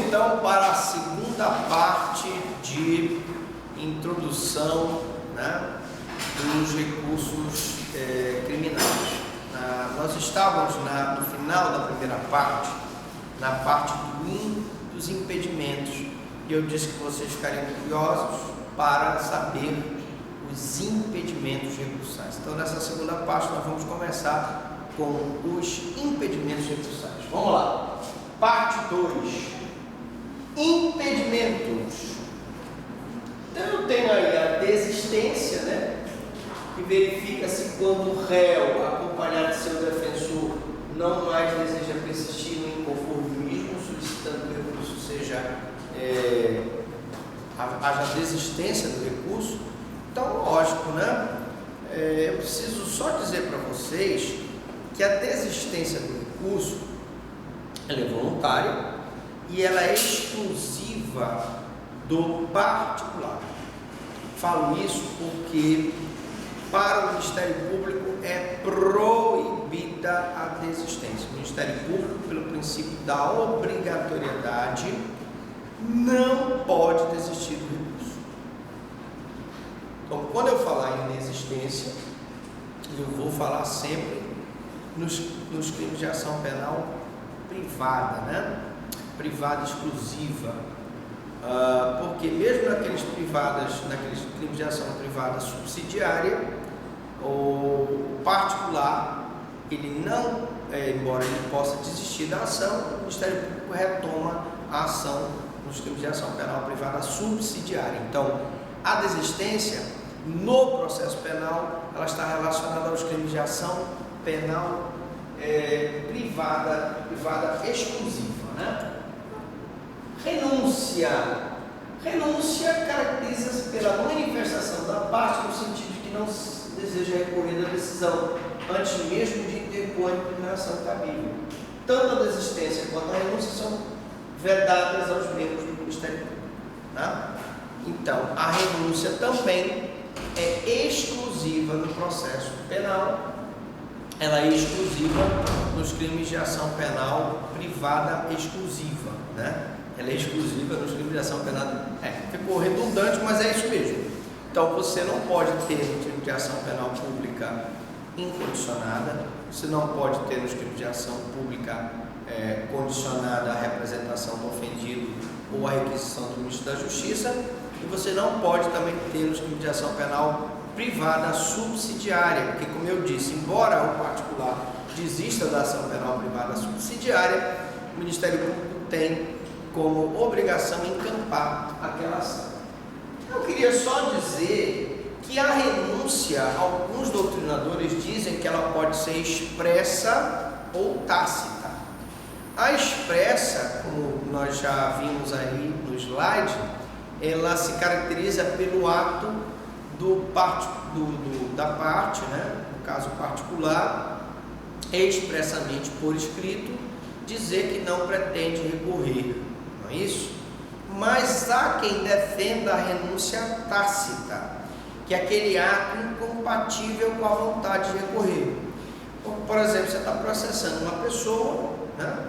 então para a segunda parte de introdução, né, dos recursos criminais. Nós estávamos no final da primeira parte, na parte dos impedimentos, e eu disse que vocês ficariam curiosos para saber os impedimentos recursais. Então, nessa segunda parte, nós vamos começar com os impedimentos recursais. Vamos lá. Parte 2. Impedimentos. Então, eu tenho aí a desistência, né? Que verifica-se quando o réu, acompanhado de seu defensor, não mais deseja persistir no inconformismo, solicitando que o recurso seja haja desistência do recurso. Então, lógico, né? Eu preciso só dizer para vocês que a desistência do recurso ela é voluntária e ela é exclusiva do particular. Falo isso porque para o Ministério Público é proibida a desistência. O Ministério Público, pelo princípio da obrigatoriedade, não pode desistir do recurso. Então, quando eu falar em desistência, eu vou falar sempre nos crimes de ação penal privada, né? Privada exclusiva. Porque mesmo naqueles crimes de ação privada subsidiária, o particular, ele não, embora ele possa desistir da ação, o Ministério Público retoma a ação nos crimes de ação penal privada subsidiária. Então, a desistência no processo penal, ela está relacionada aos crimes de ação penal privada exclusiva, né? Renúncia caracteriza-se pela manifestação da parte no sentido de que não deseja recorrer da decisão antes mesmo de interpor a impugnação cabível. Tanto a desistência quanto a renúncia são vedadas aos membros do Ministério Público, tá? Então, a renúncia também é exclusiva no processo penal, ela é exclusiva nos crimes de ação penal privada exclusiva, né? Ela é exclusiva nos crimes de ação penal. Ficou redundante, mas é isso mesmo. Então, você não pode ter no crime de ação penal pública incondicionada, você não pode ter nos crimes de ação pública condicionada à representação do ofendido ou à requisição do ministro da Justiça, e você não pode também ter nos crimes de ação penal privada subsidiária, porque, como eu disse, embora o particular desista da ação penal privada subsidiária, o Ministério Público tem como obrigação encampar aquela ação. Eu queria só dizer que a renúncia, alguns doutrinadores dizem que ela pode ser expressa ou tácita. A expressa, como nós já vimos aí no slide, ela se caracteriza pelo ato da parte, né? No caso particular, expressamente por escrito, dizer que não pretende recorrer, não é isso? Mas há quem defenda a renúncia tácita, que é aquele ato incompatível com a vontade de recorrer. Por exemplo, você está processando uma pessoa, né?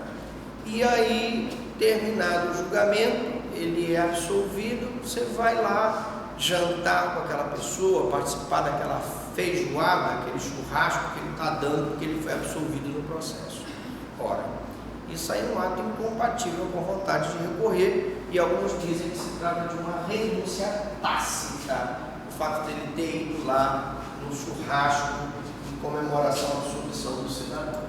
E aí, terminado o julgamento, ele é absolvido, você vai lá jantar com aquela pessoa, participar daquela feijoada, aquele churrasco que ele está dando, porque ele foi absolvido no processo. Ora, isso aí é um ato incompatível com a vontade de recorrer, e alguns dizem que se trata de uma renúncia tácita, o fato dele ter ido lá no churrasco em comemoração à absolvição do cidadão.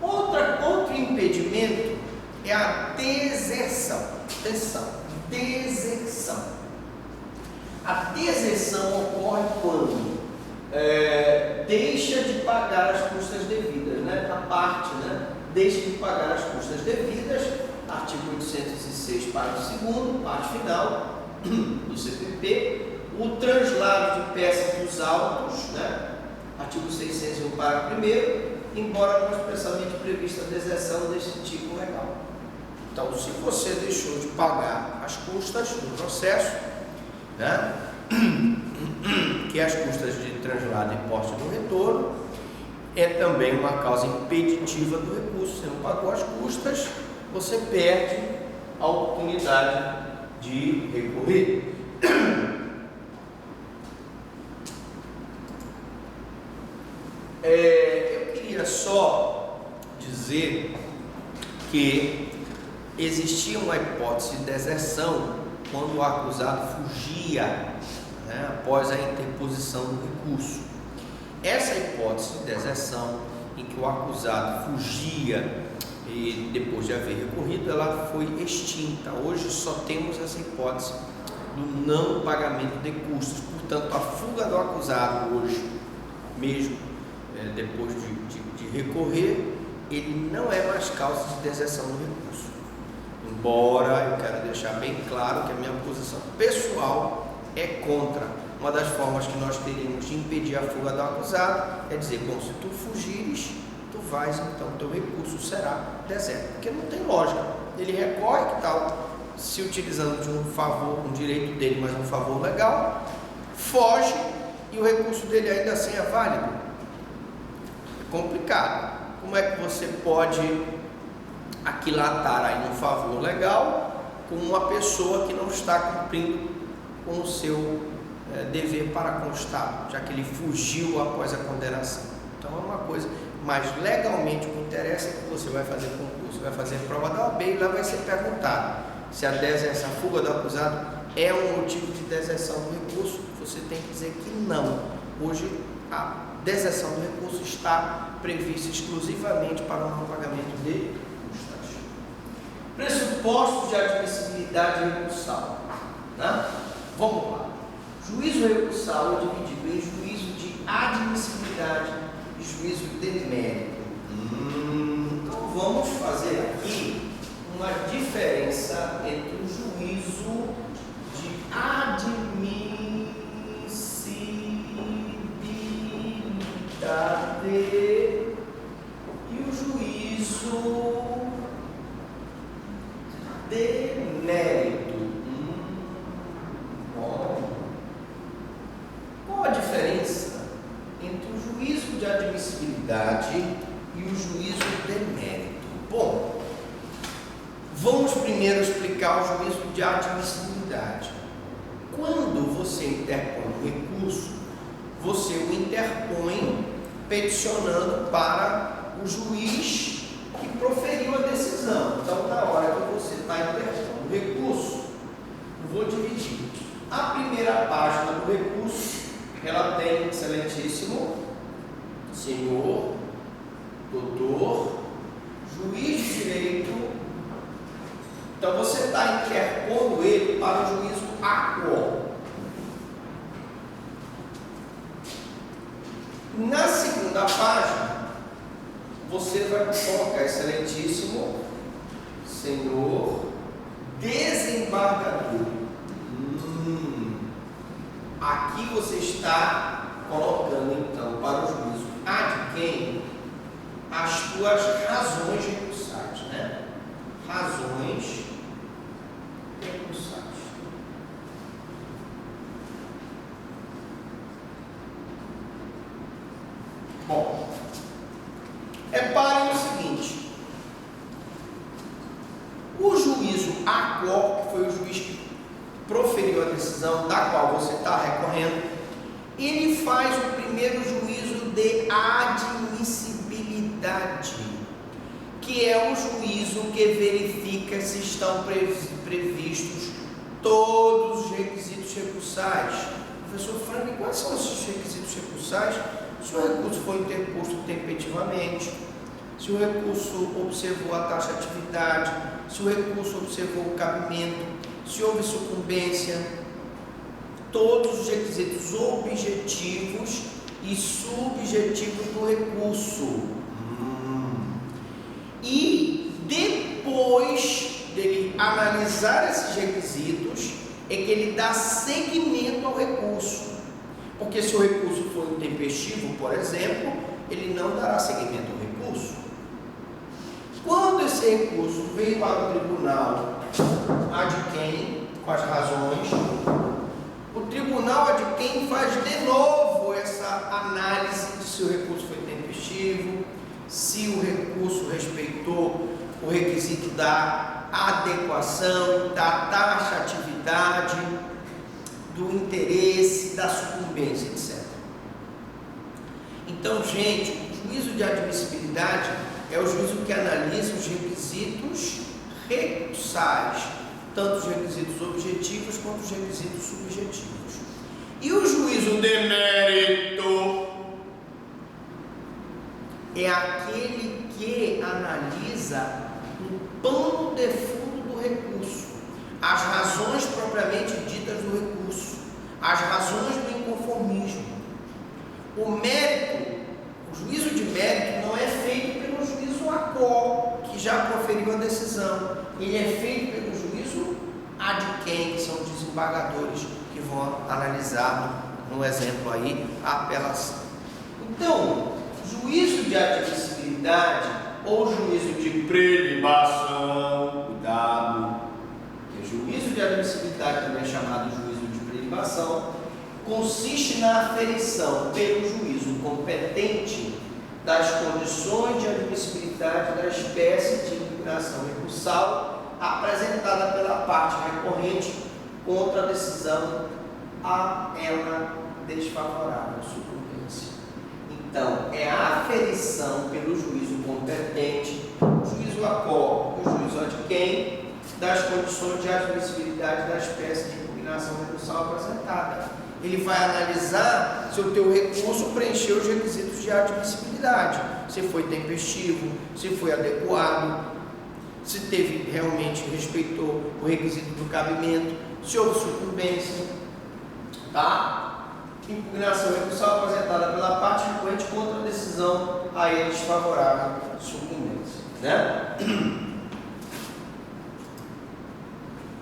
Outro impedimento é a deserção. Deserção. A deserção ocorre quando deixa de pagar as custas devidas, né? A parte, né? Deixa de pagar as custas devidas, artigo 806, parágrafo 2º, parte final do CPP, o translado de peças dos autos, né? Artigo 601, parágrafo 1º, embora não expressamente prevista a deserção desse tipo legal. Então, se você deixou de pagar as custas do processo, né? Que é as custas de translado e posse do retorno, é também uma causa impeditiva do recurso. Você não pagou as custas, você perde a oportunidade de recorrer. Eu queria só dizer que existia uma hipótese de deserção quando o acusado fugia, né, após a interposição do recurso. Essa hipótese de deserção, em que o acusado fugia e depois de haver recorrido, ela foi extinta. Hoje só temos essa hipótese do não pagamento de custos. Portanto, a fuga do acusado hoje, mesmo depois de recorrer, ele não é mais causa de deserção do recurso. Embora eu quero deixar bem claro que a minha posição pessoal é contra. Uma das formas que nós teríamos de impedir a fuga do acusado é dizer: bom, se tu fugires, tu vais, então teu recurso será deserto. Porque não tem lógica. Ele recorre, que tal, se utilizando de um favor, um direito dele, mas um favor legal, foge e o recurso dele ainda assim é válido. É complicado. Como é que você pode aquilatar aí um favor legal com uma pessoa que não está cumprindo com o seu dever para com o Estado, já que ele fugiu após a condenação? Então é uma coisa, mas legalmente o que interessa é que você vai fazer concurso, vai fazer prova da OAB e lá vai ser perguntado se essa fuga do acusado é um motivo de deserção do recurso. Você tem que dizer que não. Hoje a deserção do recurso está prevista exclusivamente para o não pagamento de custas. Pressupostos de admissibilidade recursal, né? Vamos lá. Juízo recursal é dividido em juízo de admissibilidade e juízo de mérito. Então vamos fazer aqui uma diferença entre o juízo de admissibilidade e o juízo de mérito. Qual a diferença entre o juízo de admissibilidade e o juízo de mérito? Bom, vamos primeiro explicar o juízo de admissibilidade. Quando você interpõe um recurso, você o interpõe peticionando para o juiz que proferiu a decisão. Então, na hora que você está interpondo o recurso, eu vou dividir. A primeira página do recurso, ela tem: excelentíssimo senhor, doutor, juiz de direito. Então você está interpondo ele para o juízo aquo. Na segunda página, você vai colocar: excelentíssimo senhor desembargador. Aqui você está colocando então para o juízo ad quem as tuas razões recursais, né? Razões recursais. Bom, reparem o seguinte: o juízo aquo, que foi o juiz que proferiu a decisão da qual você está recorrendo, ele faz o primeiro juízo de admissibilidade, que é o juízo que verifica se estão previstos todos os requisitos recursais. Professor Frank, quais são esses requisitos recursais? Se o recurso foi interposto tempestivamente, se o recurso observou a taxa de atividade, se o recurso observou o cabimento, se houve sucumbência, todos os requisitos objetivos e subjetivos do recurso. E depois dele analisar esses requisitos, é que ele dá seguimento ao recurso. Porque se o recurso for intempestivo, por exemplo, ele não dará seguimento ao recurso. Quando esse recurso veio para o tribunal adquém, com as razões, o tribunal adquém faz de novo essa análise de se o recurso foi tempestivo, se o recurso respeitou o requisito da adequação, da taxatividade, do interesse, da sucumbência, etc. Então, gente, o juízo de admissibilidade é o juízo que analisa os requisitos recursais, tanto os requisitos objetivos quanto os requisitos subjetivos. E o juízo de mérito é aquele que analisa o pano de fundo do recurso, as razões propriamente ditas do recurso, as razões do inconformismo. O mérito, o juízo de mérito não é feito pelo juízo ACO, que já proferiu a decisão. Ele é feito pelo juízo ad quem, que são os desembargadores que vão analisar, no exemplo aí, a apelação. Então, juízo de admissibilidade ou juízo de prelibação, cuidado, que juízo de admissibilidade também é chamado de juízo de prelibação, consiste na aferição pelo juízo competente das condições de admissibilidade da espécie de impugnação recursal apresentada pela parte recorrente contra a decisão a ela desfavorável, sucumbência. Então, é a aferição pelo juízo competente, juízo ACO, o juízo ad quem, das condições de admissibilidade da espécie de impugnação recursal apresentada. Ele vai analisar se o teu recurso preencheu os requisitos de admissibilidade, se foi tempestivo, se foi adequado, se teve realmente respeitou o requisito do cabimento, se houve sucumbência, tá? Impugnação recursal apresentada pela parte recorrente contra a decisão a ele desfavorável, sucumbência, né?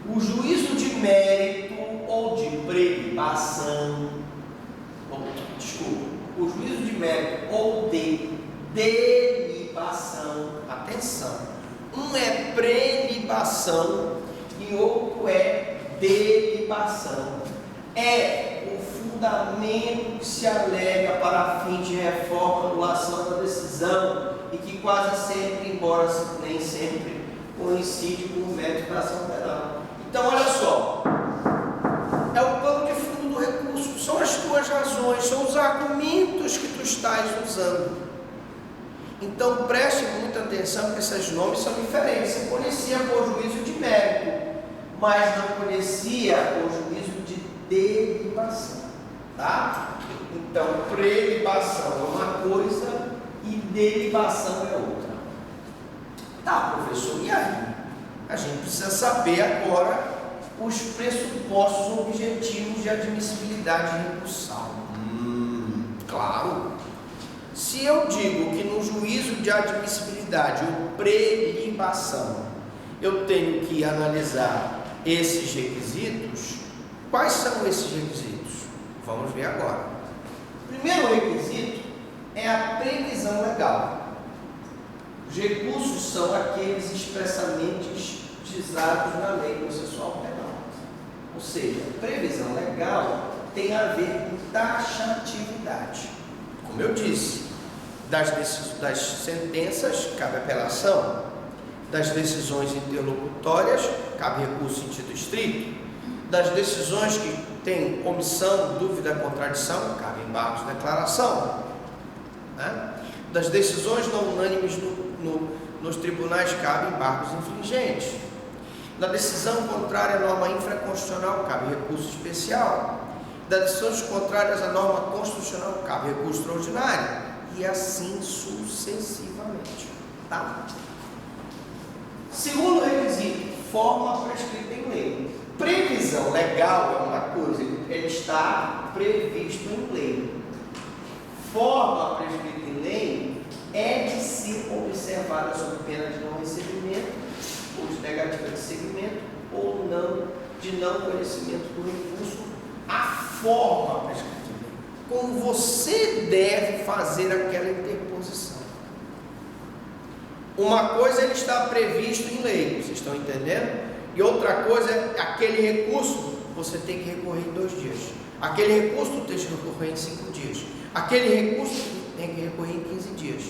O juízo de mérito ou de prelibação, o juízo de mérito ou de delibação, atenção, um é prelibação e outro é delibação, é o fundamento que se alega para fim de reforma, anulação da decisão e que quase sempre, embora nem sempre, coincide com o mérito da ação penal. Então, olha só, é o pano de fundo do recurso, são as tuas razões, são os argumentos que tu estás usando. Então, preste muita atenção, porque esses nomes são diferentes. Você conhecia por juízo de mérito, mas não conhecia por juízo de delibação, tá? Então, prelibação é uma coisa e delibação é outra. Tá, professor, e aí? A gente precisa saber agora os pressupostos objetivos de admissibilidade recursal. Claro. Se eu digo que no juízo de admissibilidade ou prelibação eu tenho que analisar esses requisitos, quais são esses requisitos? Vamos ver agora. O primeiro requisito é a previsão legal. Os recursos são aqueles expressamente gizados na lei processual penal. Ou seja, previsão legal tem a ver com taxatividade. Como eu disse, das sentenças cabe apelação, das decisões interlocutórias cabe recurso em sentido estrito, das decisões que têm omissão, dúvida, contradição, cabe embargos de declaração, né? Das decisões não unânimes nos tribunais cabe embargos infringentes. Da decisão contrária à norma infraconstitucional cabe recurso especial. Das decisões contrárias à norma constitucional cabe recurso extraordinário. E assim sucessivamente. Tá? Segundo requisito, forma prescrita em lei. Previsão legal é uma coisa, ele está previsto em lei. Forma prescrita em lei é de ser observada sob pena de não recebimento, ou de negativa de seguimento, ou não, de não conhecimento do recurso, a forma prescrita em lei. Como você deve fazer aquela interposição. Uma coisa ele está previsto em lei, vocês estão entendendo? E outra coisa é aquele recurso, você tem que recorrer em 2 dias. Aquele recurso tem que recorrer em 5 dias. Aquele recurso tem que recorrer em 15 dias.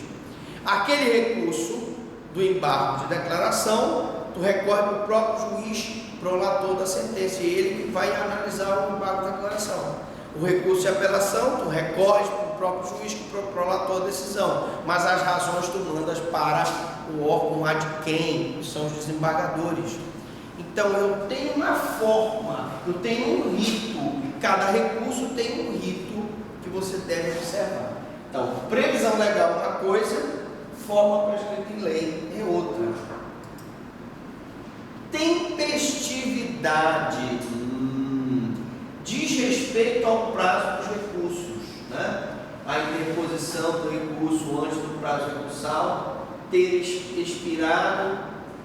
Aquele recurso do embargo de declaração, tu recorre para o próprio juiz prolator da sentença, e ele que vai analisar o embargo de declaração. O recurso de apelação, tu recorre para o próprio juiz que prolatou a decisão, mas as razões tu mandas para o órgão ad quem, que são os desembargadores. Então eu tenho uma forma, eu tenho um rito, e cada recurso tem um rito que você deve observar. Então, previsão legal é uma coisa, forma prescrita em lei é outra. Tempestividade diz respeito ao prazo dos recursos, né? A interposição do recurso antes do prazo recursal ter expirado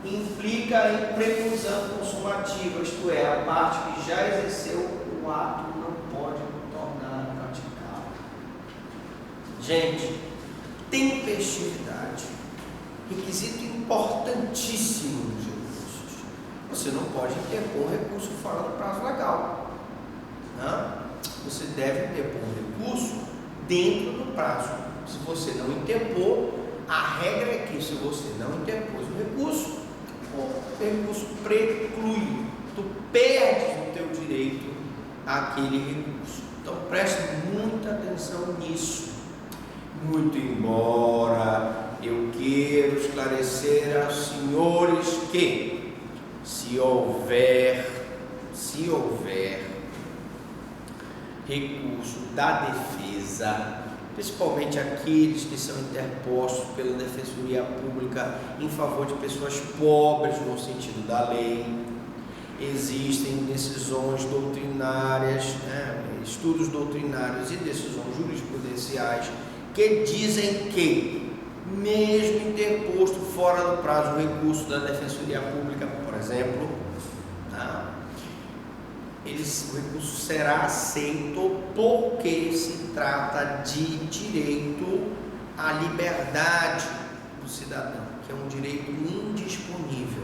implica em preclusão consumativa, isto é, a parte que já exerceu o ato não pode tornar a praticá-lo. Gente, tempestividade, requisito importantíssimo nos recursos. Você não pode interpor um recurso fora do prazo legal, né? Você deve interpor um recurso dentro do prazo. Se você não interpor, a regra é que se você não interpôs o recurso, o recurso preclui, tu perdes o teu direito àquele recurso. Então preste muita atenção nisso. Muito embora eu queira esclarecer aos senhores que se houver recurso da defesa, principalmente aqueles que são interpostos pela Defensoria Pública em favor de pessoas pobres no sentido da lei, existem decisões doutrinárias, né, estudos doutrinários e decisões jurisprudenciais que dizem que, mesmo interposto fora do prazo o recurso da Defensoria Pública, por exemplo, tá? O recurso será aceito porque se trata de direito à liberdade do cidadão, que é um direito indisponível.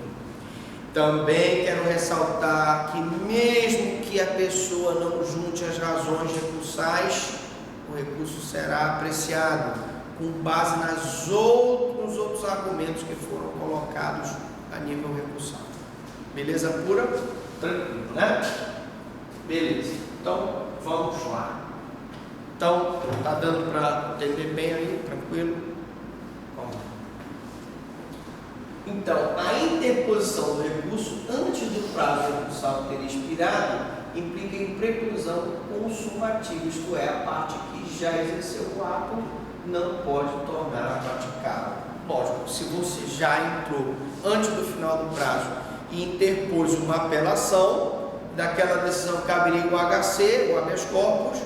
Também quero ressaltar que, mesmo que a pessoa não junte as razões recursais, o recurso será apreciado com base nos outros argumentos que foram colocados a nível recursal. Beleza pura? Tranquilo, né? Beleza, então vamos lá. Então, tá dando para entender bem aí? Tranquilo? Vamos lá. Então, a interposição do recurso antes do prazo recursal ter expirado implica em preclusão consumativa, isto é, a parte que já exerceu o ato não pode tornar a praticá-lo. Lógico, se você já entrou antes do final do prazo e interpôs uma apelação, daquela decisão caberia o HC, o habeas corpus,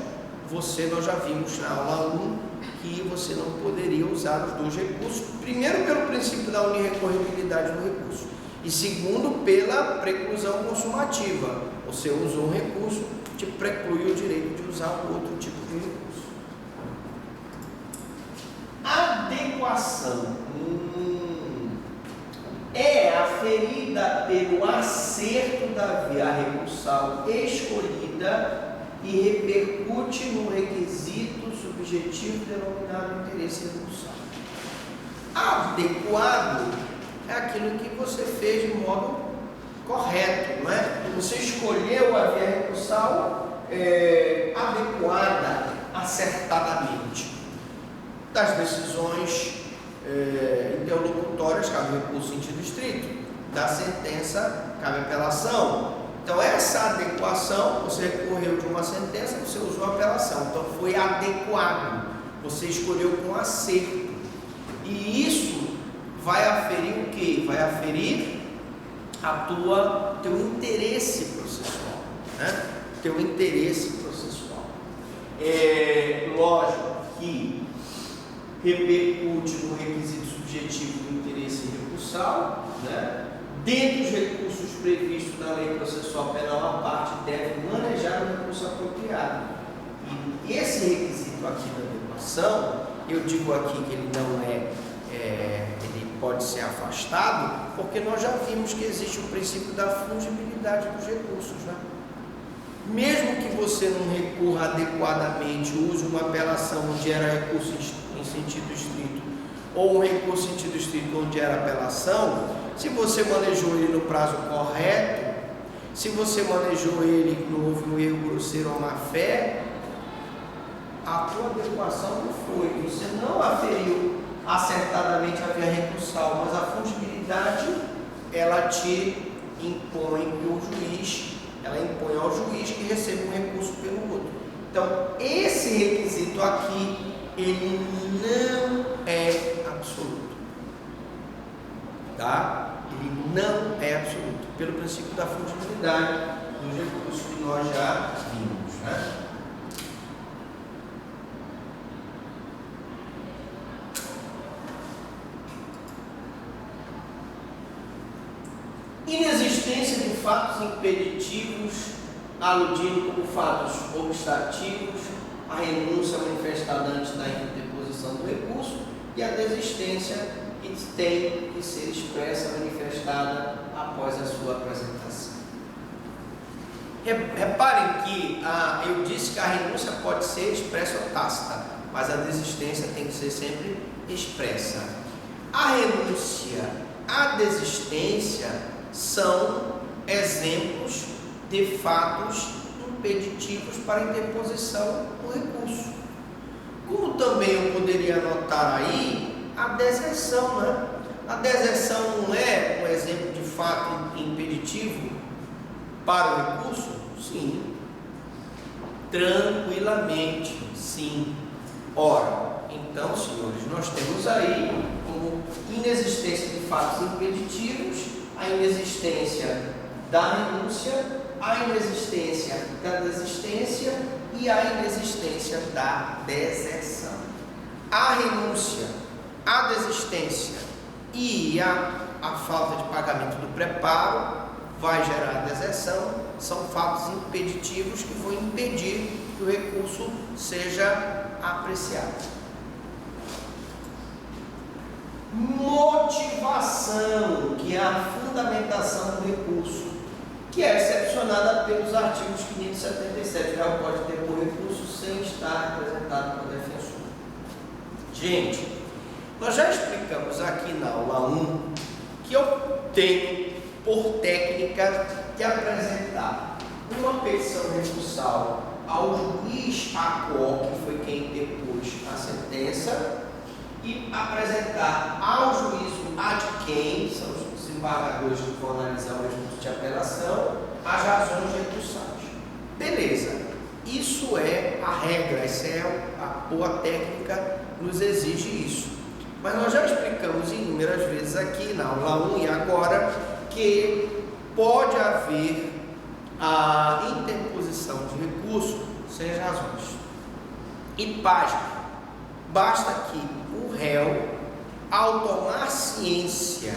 nós já vimos na aula 1 que você não poderia usar os dois recursos, primeiro pelo princípio da unirrecorribilidade do recurso, e segundo pela preclusão consumativa. Você usou um recurso, te preclui o direito de usar o outro tipo de recurso. Adequação é aferida pelo acerto da via recursal escolhida e repercute no requisito subjetivo denominado interesse recursal. Adequado é aquilo que você fez de modo correto, não é? Você escolheu a via recursal adequada, acertadamente. Das decisões interlocutórias cabe recurso em sentido estrito, da sentença cabe apelação. Então essa adequação, você recorreu de uma sentença, você usou a apelação, então foi adequado, você escolheu com acerto, e isso vai aferir o quê? Vai aferir teu interesse processual, né? Teu interesse processual. Lógico que repercute no requisito subjetivo do interesse recursal, né? Dentro dos recursos previstos na lei processual penal, a parte deve manejar o recurso apropriado. E esse requisito aqui da adequação, eu digo aqui que ele não ele pode ser afastado, porque nós já vimos que existe o princípio da fungibilidade dos recursos, né? Mesmo que você não recorra adequadamente, use uma apelação onde era recurso em sentido estrito, ou um recurso em sentido estrito onde era apelação, se você manejou ele no prazo correto, se você manejou ele, não houve um erro grosseiro ou má fé, a tua adequação não foi, você não aferiu acertadamente a via recursal, mas a fungibilidade, ela te impõe ao juiz, ela impõe ao juiz que receba um recurso pelo outro. Então, esse requisito aqui, ele não é absoluto, tá? Ele não é absoluto, pelo princípio da fungibilidade dos recursos que nós já vimos, né? Inexistência de fatos impeditivos, aludindo como fatos obstativos, a renúncia manifestada antes da interposição do recurso e a desistência que tem que ser expressa, manifestada após a sua apresentação. Reparem que eu disse que a renúncia pode ser expressa ou tácita, mas a desistência tem que ser sempre expressa. A renúncia, a desistência são exemplos de fatos impeditivos para interposição do recurso. Como também eu poderia anotar aí a deserção, né? A deserção não é um exemplo de fato impeditivo para o recurso? Sim. Tranquilamente, sim. Ora, então, senhores, nós temos aí como inexistência de fatos impeditivos a inexistência da renúncia, a inexistência da desistência e a inexistência da deserção. A renúncia, a desistência e a falta de pagamento do preparo vai gerar deserção, são fatos impeditivos que vão impedir que o recurso seja apreciado. Motivação, que é a fundamentação do recurso, que é excepcionada pelos artigos 577, já pode ter por recurso sem estar representado pelo defensor. Gente, nós já explicamos aqui na aula 1 que eu tenho por técnica de apresentar uma petição recursal ao juiz ACO, que foi quem interpôs a sentença, e apresentar ao juízo ad quem, são os desembargadores que vão analisar o recurso de apelação, as razões recursais. Beleza, isso é a regra, essa é a boa técnica, nos exige isso. Mas nós já explicamos inúmeras vezes aqui na aula 1 e agora que pode haver a interposição de recurso sem razões. E pasme, basta que o réu, ao tomar ciência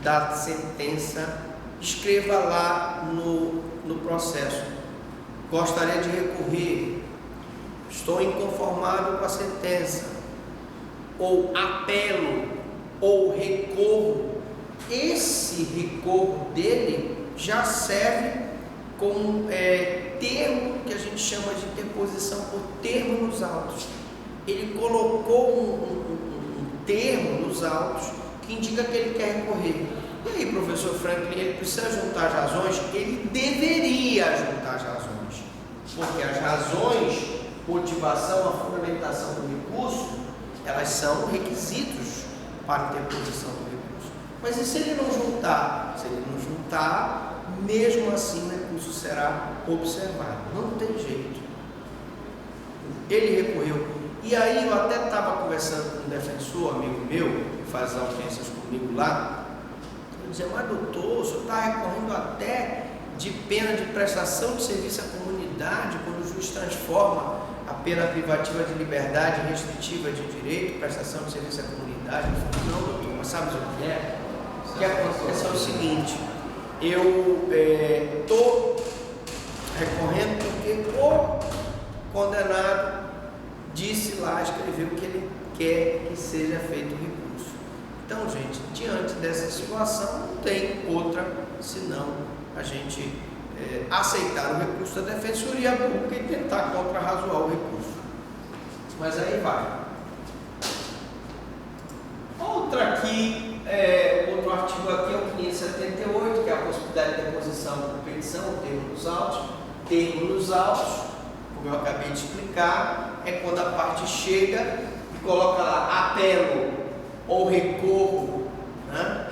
da sentença, escreva lá no processo: gostaria de recorrer, estou inconformado com a sentença, ou apelo, ou recorro. Esse recorro dele já serve como termo que a gente chama de interposição por termo nos autos. Ele colocou um termo nos autos que indica que ele quer recorrer. E aí, professor Franklin, ele precisa juntar as razões? Ele deveria juntar as razões, porque as razões, motivação, a fundamentação do recurso, elas são requisitos para a interposição do recurso. Mas e se ele não juntar? Se ele não juntar, mesmo assim o recurso será observado. Não tem jeito. Ele recorreu. E aí eu até estava conversando com um defensor, amigo meu, que faz audiências comigo lá. Eu dizia: mas doutor, o senhor está recorrendo até de pena de prestação de serviço à comunidade, quando o juiz transforma a pena privativa de liberdade restritiva de direito, prestação de serviço à comunidade. Eu falei: não, doutor, mas sabe o que é? O que acontece é o seguinte: eu estou recorrendo porque o condenado disse lá, escreveu que ele quer que seja feito o recurso. Então, gente, diante dessa situação, não tem outra senão a gente aceitar o recurso da Defensoria Pública e tentar contra-razoar o recurso. Mas aí vai. outro artigo aqui é o 578, que é a possibilidade de deposição por petição, o termo dos autos. Termo dos autos, como eu acabei de explicar, é quando a parte chega e coloca lá apelo ou recorro, né,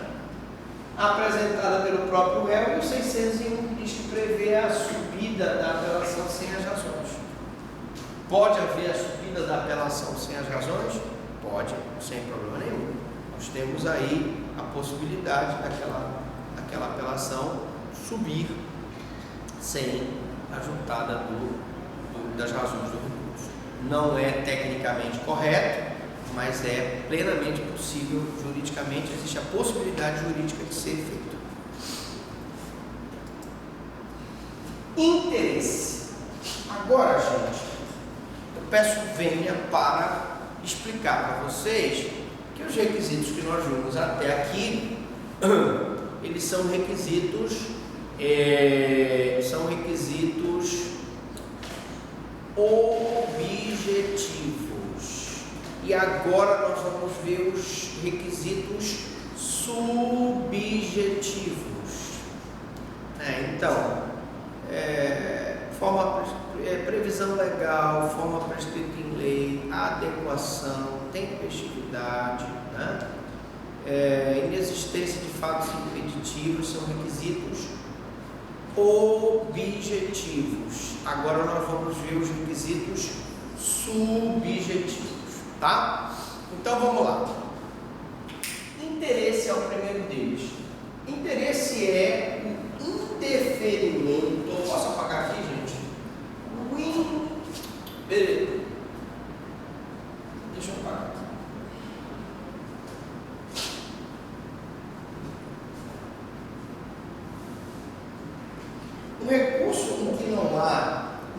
apresentada pelo próprio réu, e o 601 diz que prevê a subida da apelação sem as razões. Pode haver a subida da apelação sem as razões? Pode, sem problema nenhum. Nós temos aí a possibilidade daquela apelação subir sem a juntada das razões do recurso. Não é tecnicamente correto, mas é plenamente possível juridicamente, existe a possibilidade jurídica de ser feito. Interesse. Agora, gente, eu peço venha para explicar para vocês que os requisitos que nós vimos até aqui, eles são requisitos objetivos. E agora nós vamos ver os requisitos subjetivos. Então, previsão legal, forma prescrita em lei, adequação, tempestividade, né? Inexistência de fatos impeditivos são requisitos objetivos. Agora nós vamos ver os requisitos subjetivos, tá? Então vamos lá. Interesse é o primeiro deles. Interesse é o indeferimento. Eu posso apagar aqui, gente? Beleza. Deixa eu apagar aqui. O recurso em que não há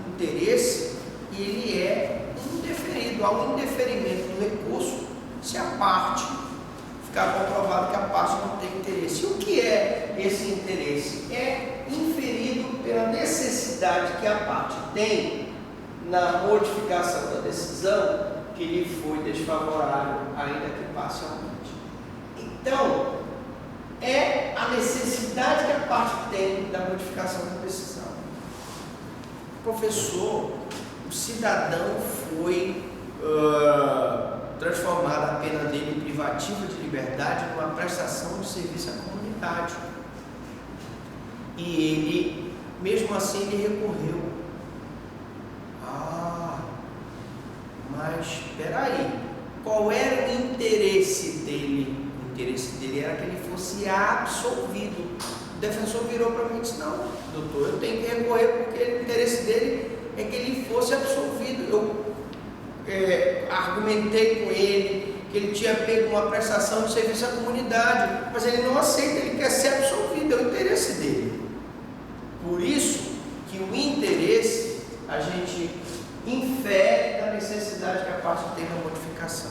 interesse, ele é indeferido. Há um indeferimento do recurso se a parte ficar comprovado que a parte não tem interesse. E o que é esse interesse? É inferido pela necessidade que a parte tem na modificação da decisão que lhe foi desfavorável, ainda que parcialmente. Então, é a necessidade que a parte tem da modificação da decisão. Professor, o cidadão foi transformado a pena dele privativa de liberdade numa prestação de serviço à comunidade. E ele, mesmo assim, ele recorreu. Mas espera aí, qual era o interesse dele? O interesse dele era que ele fosse absolvido. O defensor virou para mim e disse: não, doutor, eu tenho que recorrer porque o interesse dele é que ele fosse absolvido. Eu argumentei com ele que ele tinha pego uma prestação de serviço à comunidade, mas ele não aceita, ele quer ser absolvido, é o interesse dele. Por isso que o interesse a gente infere da necessidade que a parte tem na modificação.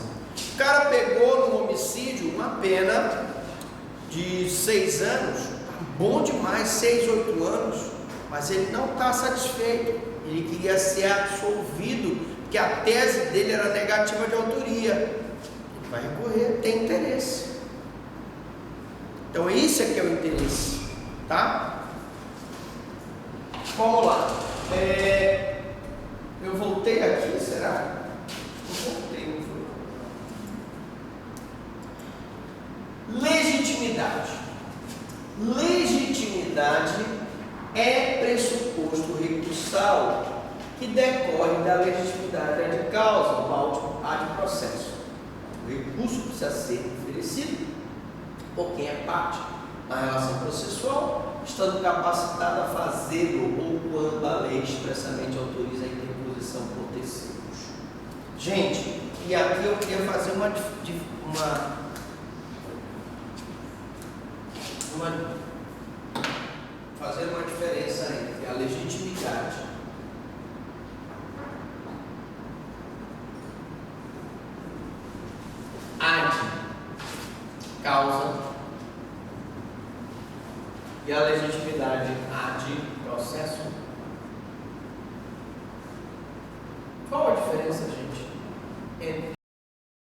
O cara pegou no homicídio uma pena de 6 anos, bom demais, 6, 8 anos, mas ele não está satisfeito, ele queria ser absolvido, porque a tese dele era negativa de autoria. Ele vai recorrer, tem interesse. Então isso é que é o interesse, tá? Vamos lá. Eu voltei aqui, será? Eu voltei, não foi? Legitimidade. Legitimidade é pressuposto recursal que decorre da legitimidade de causa, o auto ad processo. O recurso precisa ser oferecido por quem é parte na relação processual, estando capacitado a fazê-lo ou quando a lei expressamente autoriza a interposição por terceiros. Gente, e aqui eu queria fazer uma diferença entre a legitimidade ad causa e a legitimidade ad processo.